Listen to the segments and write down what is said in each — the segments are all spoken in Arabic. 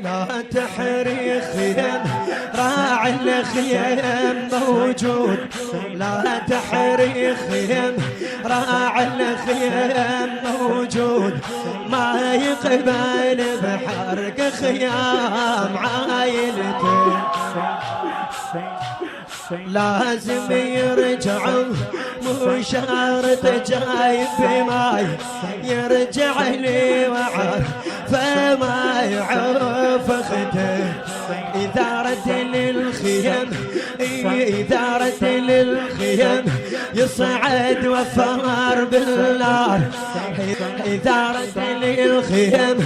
لا تحريق خيم راعي الخيم موجود، لا تحريق خيم راعي الخيم موجود، ما يقبل بحرق خيام عايلته. لازم يرجعوا مو شرط جايب بماي، يرجع لي وعاف فما يعرف اخته. إذا رد للخيم إذا رد للخيم يصعد وفار بالنار، إذا رد للخيم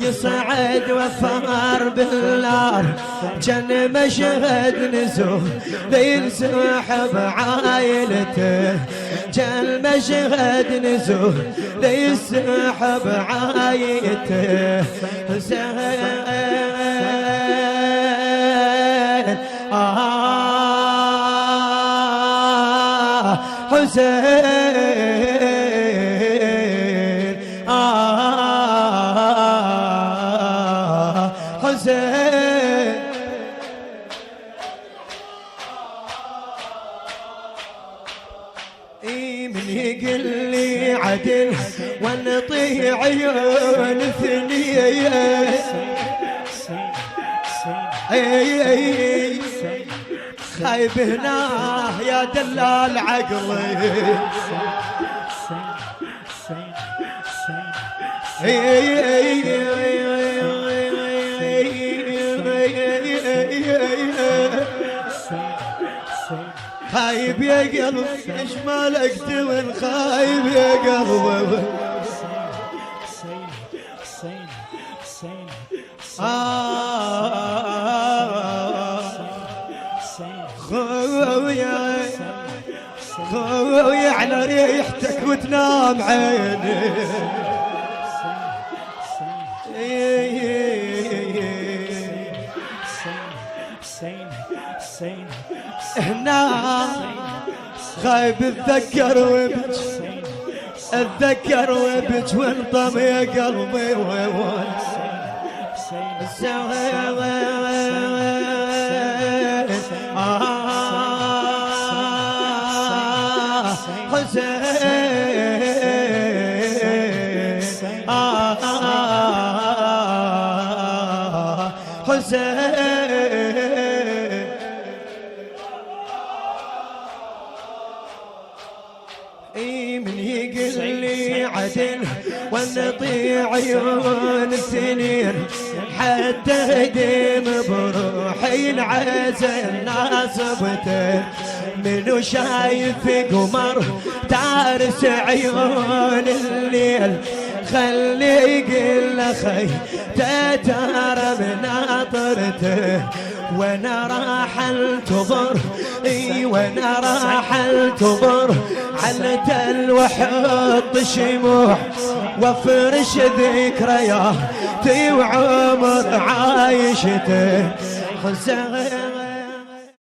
يصعد وفار بالنار. جن مشهد نزول لينسحب عايلته، جن مشهد نزول لينسحب عايلته. حسين حسين من يقل لي عدل ونطي عيون ثنيه، خايب هنا يا دلال عقلي. خايب يا قلب ايش مالك تون، خايب يا قلب. خويا على ريحتك وتنام عيني. هنا خايب اتذكر وبج، اتذكر وبج وانطم يا قلبي. من يقل لي عدل ونطي عيون سنين، حتى هدم بروحي العزل ناصبته. منو شايف قمر تارس عيون الليل، خلي يقل خي تتارى بناطرته. وانا راح انتظر وانا راح انتظر على تل وحط شموع وافرش ذكرياتي وعمر عايشته.